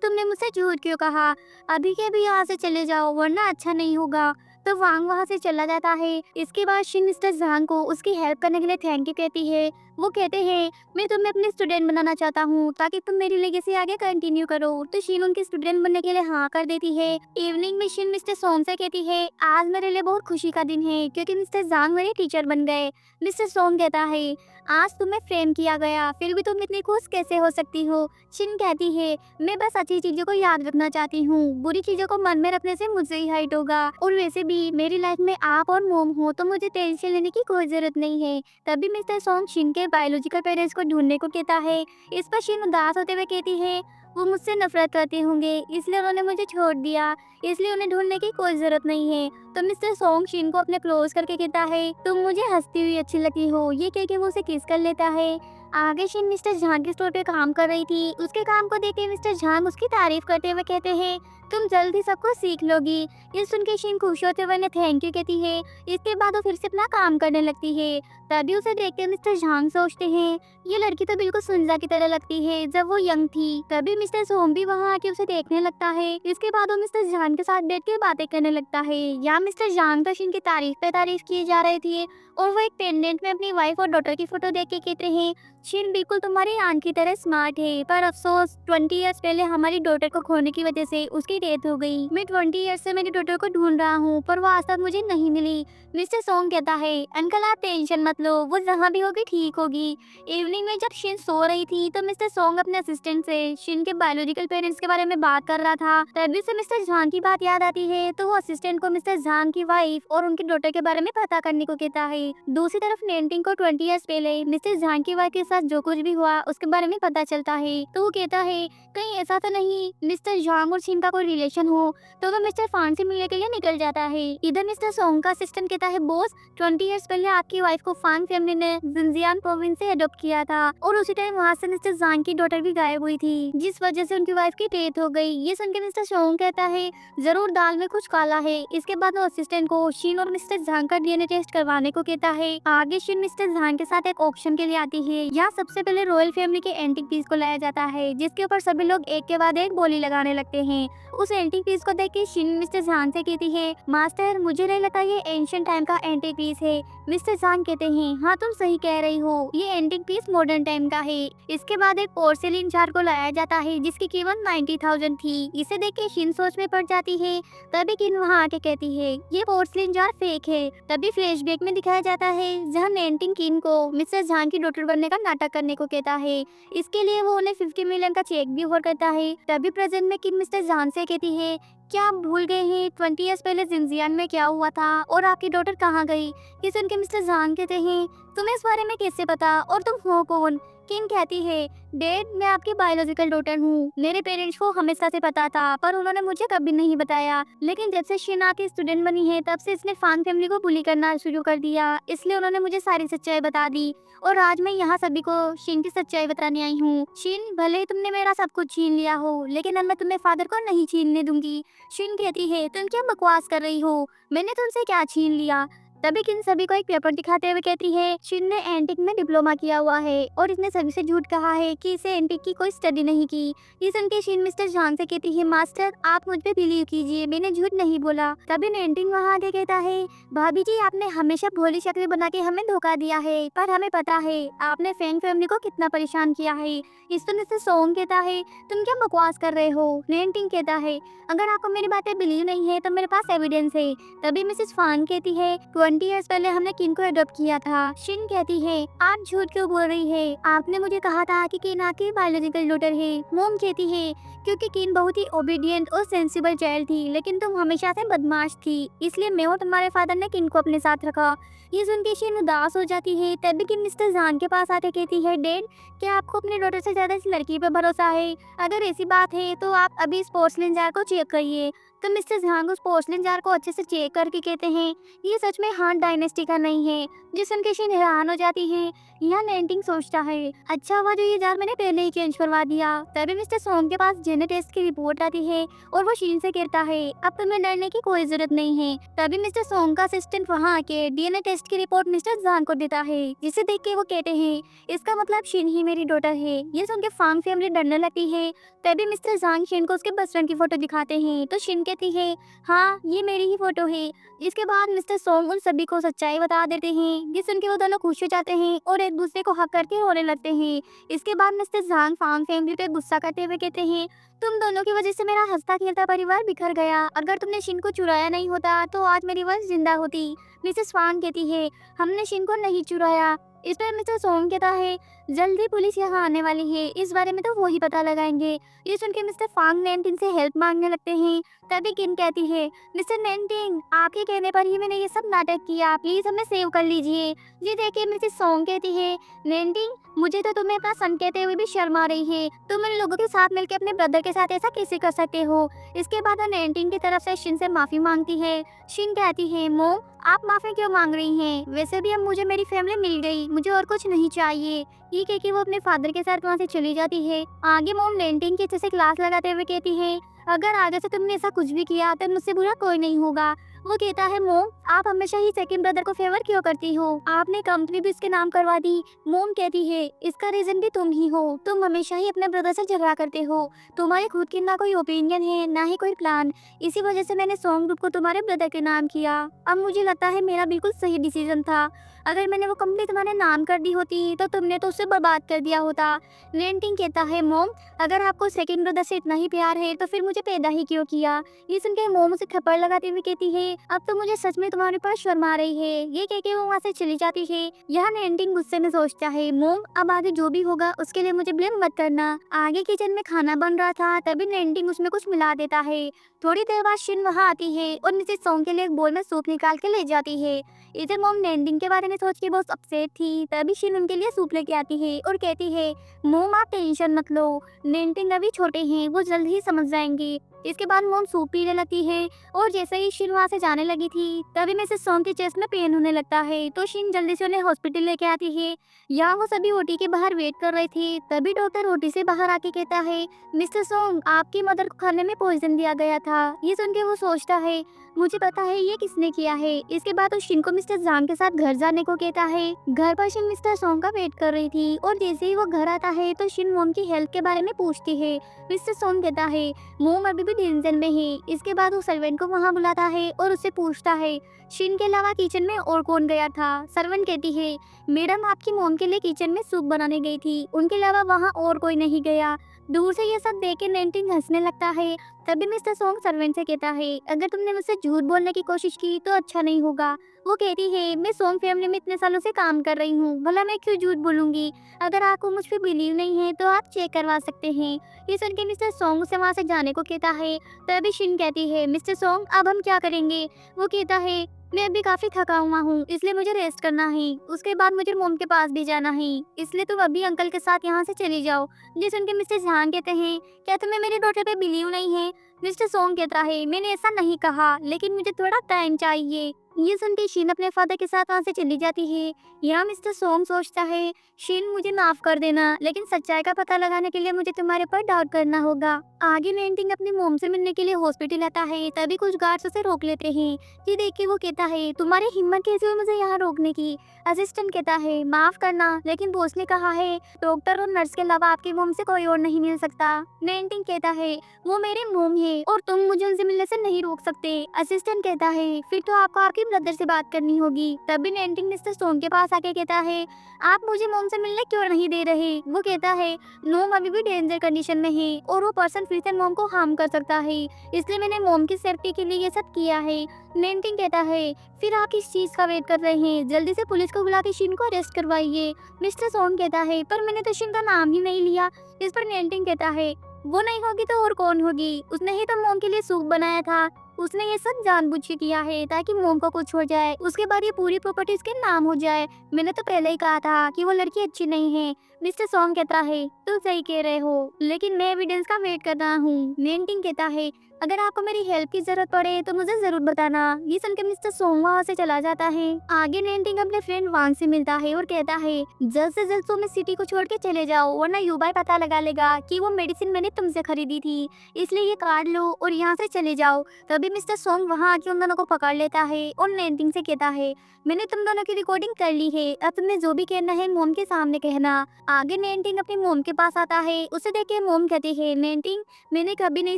तुमने मुझसे झूठ क्यों कहा। अभी के अभी यहाँ से चले जाओ वरना अच्छा नहीं होगा। तो वांग वहाँ से चला जाता है। इसके बाद शिन मिस्टर जांग को उसकी हेल्प करने के लिए थैंक यू कहती है। वो कहते हैं, मैं तुम्हें अपने स्टूडेंट बनाना चाहता हूँ ताकि तुम मेरी लेगेसी आगे कंटिन्यू करो। तो शिन उनके स्टूडेंट बनने के लिए हाँ कर देती है। इवनिंग में शिन मिस्टर सोंग से कहती है, आज मेरे लिए बहुत खुशी का दिन है क्योंकि मिस्टर जांग मेरे टीचर बन गए। मिस्टर सोंग कहता है, आज तुम्हें फ्रेम किया गया, फिर भी तुम इतनी खुश कैसे हो सकती हो। शिन कहती है, मैं बस अच्छी चीजों को याद रखना चाहती हूँ, बुरी चीजों को मन में रखने से मुझसे ही हाइट होगा। और वैसे भी मेरी लाइफ में आप और मोम हो तो मुझे टेंशन लेने की कोई जरूरत नहीं है। तभी मिस्टर सोंग शिन के बायोलॉजिकल पेरेंट्स को ढूंढने को कहता है। इस पर शिन उदास होते हुए कहती है, वो मुझसे नफरत करते होंगे इसलिए उन्होंने मुझे छोड़ दिया, इसलिए उन्हें ढूंढने की कोई जरूरत नहीं है। तो मिस्टर सोंग शिन को अपने क्लोज करके कहता है, तुम मुझे हंसती हुई अच्छी लगती हो। ये कह के वो उसे किस कर लेता है। आगे शिन मिस्टर झांग के स्टोर पे काम कर रही थी। उसके काम को देख के मिस्टर झांग उसकी तारीफ करते हुए कहते हैं, तुम जल्दी सब कुछ सीख लोगी। ये सुन के शिन खुश होते हुए थैंक यू कहती है। इसके बाद वो फिर से अपना काम करने लगती है। तभी उसे देख के मिस्टर झांग सोचते हैं, ये लड़की तो बिल्कुल सुनजा की तरह लगती है जब वो यंग थी। तभी मिस्टर सोम भी वहाँ आके उसे देखने लगता है। इसके बाद वो मिस्टर झांग के साथ बैठ के बातें करने लगता है। यहाँ मिस्टर झांग तो शिन की तारीफ पे तारीफ किए जा रहे थे और वो एक पेंडेंट में अपनी वाइफ और डॉटर की फोटो देख के कहते हैं, शिन बिल्कुल तुम्हारी आंख की तरह स्मार्ट है, पर अफसोस 20 इयर्स पहले हमारी डॉटर को खोने की वजह से उसकी डेथ हो गई। मैं 20 इयर्स से मेरी डॉटर को ढूंढ रहा हूँ पर वो आज तक मुझे नहीं मिली। मिस्टर सोंग कहता है, अंकल आप टेंशन मत लो, वो जहाँ भी होगी ठीक होगी। इवनिंग में जब शिन सो रही थी तो मिस्टर सोंग अपने असिस्टेंट से शिन के बायोलॉजिकल पेरेंट्स के बारे में बात कर रहा था। तभी से मिस्टर झांग की बात याद आती है तो वो असिस्टेंट को मिस्टर झांग की वाइफ और उनकी डॉटर के बारे में पता करने को कहता है। दूसरी तरफ नेंटिंग को 20 इयर्स पहले मिस्टर झांग की वाइफ के साथ जो कुछ भी हुआ उसके बारे में पता चलता है। तो वो कहता है, कहीं ऐसा तो नहीं मिस्टर झांग और शिन का कोई रिलेशन हो। तो वो मिस्टर फान से मिलने के लिए निकल जाता है। इधर मिस्टर सोंग का असिस्टेंट कहता है, बॉस 20 इयर्स पहले आपकी वाइफ को फान फैमिली ने जिनजियान प्रोविंस से अडॉप्ट किया था और उसी टाइम वहाँ से मिस्टर झांग की डॉटर भी गायब हुई थी, जिस वजह से उनकी वाइफ की डेथ हो गई। ये सुन के मिस्टर सोंग कहता है, जरूर दाल में कुछ काला है। इसके बाद वो असिस्टेंट को शिन और मिस्टर झांग का डीएनए टेस्ट करवाने को कहता है। आगे शिन मिस्टर झांग के साथ एक ऑप्शन के लिए आती है। यहाँ सबसे पहले रॉयल फैमिली के एंटीक पीस को लाया जाता है, जिसके ऊपर सभी लोग एक के बाद एक बोली लगाने लगते हैं। उस एंटीक पीस को देख के शिन मिस्टर झांग से कहती है, मास्टर मुझे नहीं लगता ये एंशिएंट टाइम का एंटीक पीस है। मिस्टर झांग कहते हैं, हाँ तुम सही कह रही हो, ये एंटीक पीस मॉडर्न टाइम का है। इसके बाद एक पोर्सिलिन जार को लाया जाता है, जिसकी कीमत 90,000 थी। इसे देख के शिन सोच में पड़ जाती है। तभी किन वहाँ आके कहती है, ये पोर्सिलिन जार फेक है। तभी फ्लैशबैक में दिखाया जाता है जहाँ नेंटिंग किन को मिस्टर झांग की डॉटर बनने का नाटक करने को कहता है। इसके लिए वो उन्हें 50 मिलियन का चेक भी ऑफर करता है। तभी प्रेजेंट में किन मिस्टर झांग से कहती है, क्या आप भूल गए हैं 20 ईयर्स पहले जिनजियान में क्या हुआ था और आपकी डॉटर कहाँ गई? ये सुन के मिस्टर झांग कहते हैं, तुम्हें इस बारे में कैसे पता और तुम हो कौन? किन कहती है, डैड मैं आपकी बायोलॉजिकल डॉटर हूँ। मेरे पेरेंट्स को हमेशा से पता था, पर उन्होंने मुझे कभी नहीं बताया। लेकिन जब से शिन आके स्टूडेंट बनी है, तब से इसने फांग फैमिली को बुली करना शुरू कर दिया। इसलिए उन्होंने मुझे सारी सच्चाई बता दी और आज मैं यहाँ सभी को शिन की सच्चाई बताने आई हूँ। शिन, भले ही तुमने मेरा सब कुछ छीन लिया हो, लेकिन अब मैं तुम्हें फादर को नहीं छीनने दूंगी। शिन कहती है, तुम क्या बकवास कर रही हो? मैंने तुमसे क्या छीन लिया? तभी किन सभी को एक पेपर दिखाते हुए कहती है, शिन ने एंटिक में डिप्लोमा किया हुआ है और इसने सभी से झूठ कहा है कि इसे एंटिक की कोई स्टडी नहीं की। ये सुन के शिन मिस्टर झांग से कहती है, मास्टर आप मुझ पे बिलीव कीजिए, मैंने झूठ नहीं बोला। तभी नेंटिंग वहाँ आके कहता है, भाभी जी आपने हमेशा भोली शक्ल बना के हमें धोखा दिया है, पर हमें पता है आपने फैंग फैमिली को कितना परेशान किया है। इस सुनने से सोंग कहता है, तुम क्या बकवास कर रहे हो? नेंटिंग कहता है, अगर आपको मेरी बातें बिलीव नहीं है तो मेरे पास एविडेंस है। तभी मिसेस फांग कहती है, 20 ईयर्स पहले हमने किन को अडॉप्ट किया था। शिन कहती है, आप झूठ क्यों बोल रही है? आपने मुझे कहा था कि किन आपकी बायोलॉजिकल डॉटर है। मोम कहती है, क्योंकि किन बहुत ही ओबीडियंट और सेंसिबल चाइल्ड थी, लेकिन तुम हमेशा से बदमाश थी, इसलिए मैं और तुम्हारे फादर ने किन को अपने साथ रखा। ये सुन के शिन उदास हो जाती है। तभी किन मिस्टर जान के पास आके कहती है, डैड क्या आपको अपनी डॉटर से ज्यादा इस लड़की पर भरोसा है? अगर ऐसी बात है तो आप अभी इस पोर्सलिन जार को चेक करिए। तो मिस्टर झांग उस पोर्सलिन जार को अच्छे से चेक करके कहते हैं, ये सच में हान डायनेस्टी का नहीं है। जिस सुन के शिन हैरान हो जाती है। यहाँ नेंटिंग सोचता है, अच्छा हुआ जो ये जार मैंने पहले ही चेंज करवा दिया। तभी मिस्टर सोंग के पास जेने टेस्ट की रिपोर्ट आती है और वो शिन से कहता है, अब तुम्हें डरने की कोई जरूरत नहीं है। तभी मिस्टर सोंग का असिस्टेंट वहाँ आके डीएनए टेस्ट की रिपोर्ट मिस्टर झांग को देता है, जिसे देख के वो कहते हैं, इसका मतलब शिन ही मेरी डॉटर है। ये सुन के फांग फैमिली डरने लगती है। तभी मिस्टर झांग शिन को उसके बचपन की फोटो दिखाते हैं तो शिन कहती है, हाँ ये मेरी ही फोटो है। इसके बाद मिस्टर सोंग उन सभी को सच्चाई बता देते हैं। ये सुन के वो दोनों खुश हो जाते हैं और एक दूसरे को हक करके रोने लगते हैं। इसके बाद मिस्टर झांग फांग फैमिली पे गुस्सा करते हुए कहते हैं, तुम दोनों की वजह से मेरा हंसता खेलता परिवार बिखर गया। अगर तुमने शिन को चुराया नहीं होता तो आज मेरी वंश जिंदा होती। मिसेस फांग कहती है, हमने शिन को नहीं चुराया। इस पर मिस्टर सोंग कहता है, जल्दी पुलिस यहाँ आने वाली है, इस बारे में तो वो ही पता लगाएंगे। ये सुन के मिस्टर फांग नेंटिंग से हेल्प मांगने लगते हैं। तभी किन कहती है, मिस्टर नेंटिंग आपके कहने पर ही मैंने ये सब नाटक किया, प्लीज हमें सेव कर लीजिए। ये देखे मिसेस सोंग कहती है, नेंटिंग मुझे तो तुम्हें अपना सन कहते हुए भी शर्म आ रही है। तुम इन लोगों के साथ मिलकर अपने ब्रदर के साथ ऐसा कैसे कर सकते हो? इसके बाद वो नेंटिंग की तरफ से शिन से माफी मांगती है। शिन कहती है, मोम आप माफी क्यों मांग रही हैं? वैसे भी अब मुझे मेरी फैमिली मिल गई, मुझे और कुछ नहीं चाहिए। ये कह के वो अपने फादर के साथ वहाँ से चली जाती है। आगे मोम नेंटिंग की अच्छे से क्लास लगाते हुए कहती है, अगर आगे से तुमने ऐसा कुछ भी किया तो मुझसे बुरा कोई नहीं होगा। वो कहता है, मोम आप हमेशा ही सेकंड ब्रदर को फेवर क्यों करती हो? आपने कंपनी भी इसके नाम करवा दी। मोम कहती है, इसका रीजन भी तुम ही हो, तुम हमेशा ही अपने ब्रदर से झगड़ा करते हो। तुम्हारे खुद की ना कोई ओपिनियन है ना ही कोई प्लान, इसी वजह से मैंने सॉन्ग ग्रुप को तुम्हारे ब्रदर के नाम किया। अब मुझे लगता है मेरा बिल्कुल सही डिसीजन था। अगर मैंने वो कंपनी तुम्हारे नाम कर दी होती तो तुमने तो उसे बर्बाद कर दिया होता। नेंटिंग कहता है, मोम अगर आपको सेकंड ब्रदर से इतना ही प्यार है तो फिर मुझे पैदा ही क्यों किया? ये सुन के मोम उसे थप्पड़ लगाते हुए कहती है, अब तो मुझे सच में तुम्हारे पास शर्म आ रही है। ये कह के वो वहाँ से चली जाती है। यहाँ नेंटिंग गुस्से में सोचता है, मोम अब आगे जो भी होगा उसके लिए मुझे ब्लेम मत करना। आगे किचन में खाना बन रहा था, तभी नेंटिंग उसमें कुछ मिला देता है। थोड़ी देर बाद शिन वहाँ आती है और मिसेस सोंग के लिए एक बोल में सूप निकाल के ले जाती है। इधर मोम नेंटिंग के बारे में सोच के बहुत अपसेट थी। तभी शिन उनके लिए सूप लेके आती है और कहती है, मोम आप टेंशन मत लो, नेंटिंग अभी छोटे हैं, वो जल्द ही समझ जाएंगे। इसके बाद मोम सूप पीने लगती है और जैसे ही शिन वहाँ से जाने लगी थी तभी मिसेस सोंग के चेस्ट में पेन होने लगता है, तो शिन जल्दी से उन्हें हॉस्पिटल लेके आती है। यहाँ वो सभी ओटी के बाहर वेट कर रहे थे, तभी डॉक्टर ओटी से बाहर आके कहता है, मिस्टर सोंग आपकी मदर को खाने में पॉइजन दिया गया था। ये सुन के वो सोचता है, मुझे पता है ये किसने किया है। इसके बाद वो शिन को मिस्टर जांग के साथ घर जाने को कहता है। घर पर शिन मिस्टर सोंग का वेट कर रही थी और जैसे ही वो घर आता है तो शिन मोम की हेल्थ के बारे में पूछती है। मिस्टर सोंग कहता है मोम अभी भी डेंजर में है। इसके बाद वो सर्वेंट को वहाँ बुलाता है और उससे पूछता है शिन के अलावा किचन में और कौन गया था। सर्वेंट कहती है मैडम आपकी मोम के लिए किचन में सूप बनाने गई थी, उनके अलावा वहाँ और कोई नहीं गया। दूर से ये सब देख के नेंटिंग हंसने लगता है। तभी मिस्टर सोंग सर्वेंट से कहता है अगर तुमने मुझसे झूठ बोलने की कोशिश की तो अच्छा नहीं होगा। वो कहती है मैं सोंग फैमिली में इतने सालों से काम कर रही हूँ, भला मैं क्यों झूठ बोलूंगी। अगर आपको मुझ पे बिलीव नहीं है तो आप चेक करवा सकते हैं। ये सुन के मिस्टर सोंग से वहाँ से जाने को कहता है। तभी शिन कहती है मिस्टर सोंग अब हम क्या करेंगे। वो कहता है मैं अभी काफी थका हुआ हूँ इसलिए मुझे रेस्ट करना है, उसके बाद मुझे मोम के पास भी जाना है, इसलिए तुम अभी अंकल के साथ यहाँ से चली जाओ। ये सुन के मिस्टर झांग कहते हैं क्या तुम्हें मेरे डॉटर पे बिलीव नहीं है। मिस्टर सोंग कहता है मैंने ऐसा नहीं कहा लेकिन मुझे थोड़ा टाइम चाहिए। ये सुन के शीन अपने फादर के साथ वहाँ से चली जाती है। यहाँ मिस्टर सोंग सोचता है शीन मुझे माफ कर देना लेकिन सच्चाई का पता लगाने के लिए मुझे तुम्हारे पर डाउट करना होगा। आगे नेंटिंग अपनी मोम से मिलने के लिए हॉस्पिटल आता है, तभी कुछ गार्ड्स उसे रोक लेते हैं। ये देख के वो कहता है तुम्हारी हिम्मत कैसे हुई मुझे यहाँ रोकने की। असिस्टेंट कहता है माफ करना लेकिन बॉस ने कहा है डॉक्टर और नर्स के अलावा आपकी मोम से कोई और नहीं मिल सकता। नेंटिंग कहता है वो मेरी मोम है और तुम मुझे उनसे मिलने से नहीं रोक सकते। असिस्टेंट कहता है फिर तो आपको आपके ब्रदर से बात करनी होगी। तभी नेंटिंग मिस्टर सोंग के पास आके कहता है आप मुझे मोम से मिलने क्यों नहीं दे रहे। वो कहता है मोम अभी भी डेंजर कंडीशन में है और वो पर्सन फिर से मोम को हार्म कर सकता है, इसलिए मैंने मोम की सेफ्टी के लिए ये सब किया है। नेंटिंग कहता है फिर आप किस चीज का वेट कर रहे हैं, जल्दी से पुलिस को बुला के शिन को अरेस्ट करवाइए। मिस्टर सोंग कहता है पर मैंने तो शिन का नाम ही नहीं लिया। इस पर नेंटिंग कहता है वो नहीं होगी तो और कौन होगी, उसने ही तो मोम के लिए सूप बनाया था, उसने ये सब जानबूझ के किया है ताकि मोम को कुछ हो जाए, उसके बाद ये पूरी प्रॉपर्टी उसके नाम हो जाए। मैंने तो पहले ही कहा था कि वो लड़की अच्छी नहीं है। मिस्टर सोंग कहता है तुम सही कह रहे हो लेकिन मैं एविडेंस का वेट कर रहा हूँ। नेंटिंग कहता है अगर आपको मेरी हेल्प की जरूरत पड़े तो मुझे जरूर बताना। ये सुनकर मिस्टर सोंग वहाँ से चला जाता है। आगे नेंटिंग अपने फ्रेंड वांग से मिलता है और कहता है जल्द से जल्द तुम इस सिटी को छोड़ के चले जाओ वरना युबाई पता लगा लेगा कि वो मेडिसिन मैंने तुमसे खरीदी थी, इसलिए ये कार्ड लो और यहाँ से चले जाओ। तभी मिस्टर सोंग वहाँ आके उन दोनों को पकड़ लेता है और नेंटिंग से कहता है मैंने तुम दोनों की रिकॉर्डिंग कर ली है, अब तुमने जो भी कहना है मोम के सामने कहना। आगे नेंटिंग अपनी मोम के पास आता है, उसे देख के मोम कहती है नेंटिंग मैंने कभी नहीं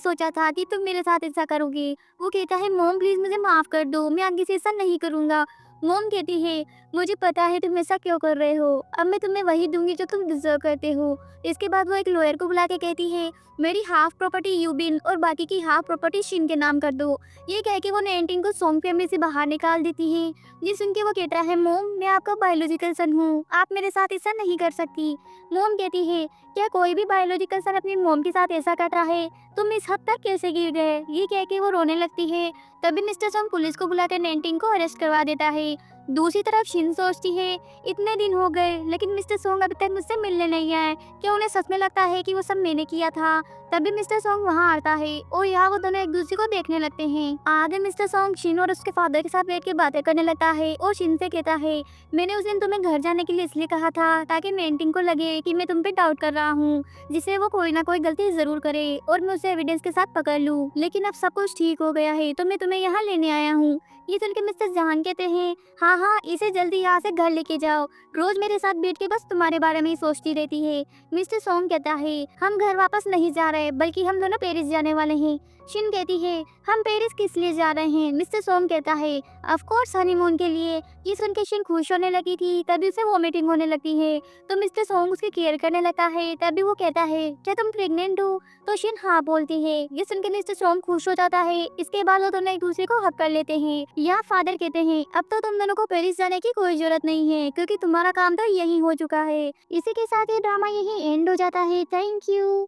सोचा था कि तुम मेरे साथ ऐसा करोगे। वो कहता है मोम प्लीज मुझे माफ कर दो, मैं आगे से ऐसा नहीं करूंगा। मोम कहती है मुझे पता है तुम ऐसा क्यों कर रहे हो, अब मैं तुम्हें वही दूंगी जो तुम डिजर्व करते हो। इसके बाद वो एक लॉयर को बुला के कहती है मेरी हाफ प्रॉपर्टी यूबिन और बाकी की हाफ प्रॉपर्टी शिन के नाम कर दो। ये कह के वो नेंटिंग को सोंग फैमिली से बाहर निकाल देती है। ये सुन के वो कहता है मोम मैं आपका बायोलॉजिकल सन हूँ, आप मेरे साथ ऐसा नहीं कर सकती। मोम कहती है क्या कोई भी बायोलॉजिकल सन अपनी मोम के साथ ऐसा करता है, तुम इस हद तक कैसे गिर गए। ये कह के वो रोने लगती है। तभी मिस्टर सोंग पुलिस को बुलाकर नेंटिंग को अरेस्ट करवा देता है। दूसरी तरफ शिन सोचती है इतने दिन हो गए लेकिन मिस्टर सोंग अभी तक मुझसे मिलने नहीं आए, क्या उन्हें सच में लगता है कि वो सब मैंने किया था। तभी मिस्टर सोंग वहाँ आता है और यहाँ वो दोनों एक दूसरे को देखने लगते हैं। आगे मिस्टर सोंग शिन और उसके फादर के साथ बैठ के बातें करने लगता है और शिन से कहता है मैंने उस दिन तुम्हें घर जाने के लिए इसलिए कहा था ताकि नेंटिंग को लगे कि मैं तुम पे डाउट कर रहा हूँ, जिससे वो कोई ना कोई गलती जरूर करे और मैं उसे एविडेंस के साथ पकड़ लूँ। लेकिन अब सब कुछ ठीक हो गया है तो मैं तुम्हें यहाँ लेने आया हूँ। ये सुन के मिस्टर जहान कहते हैं हाँ हाँ इसे जल्दी यहाँ से घर लेके जाओ, रोज मेरे साथ बैठ के बस तुम्हारे बारे में ही सोचती रहती है। मिस्टर सोंग कहता है हम घर वापस नहीं जा रहे बल्कि हम दोनों पेरिस जाने वाले हैं। शिन कहती है हम पेरिस किस लिए जा रहे हैं। मिस्टर सोंग कहता है ऑफ कोर्स हनीमून के लिए। ये सुन के शिन खुश होने लगी थी, तभी उसे वोमिटिंग होने लगती है तो मिस्टर सोंग उसकी केयर करने लगता है। तभी वो कहता है क्या तुम प्रेग्नेंट हो, तो शिन हाँ बोलती है। ये सुन के मिस्टर सोंग खुश हो जाता है। इसके बाद वो दोनों एक दूसरे को हक कर लेते हैं। यहाँ फादर कहते हैं अब तो तुम दोनों को पेरिस जाने की कोई जरूरत नहीं है क्योंकि तुम्हारा काम तो यही हो चुका है। इसी के साथ ये ड्रामा यही एंड हो जाता है। Thank you.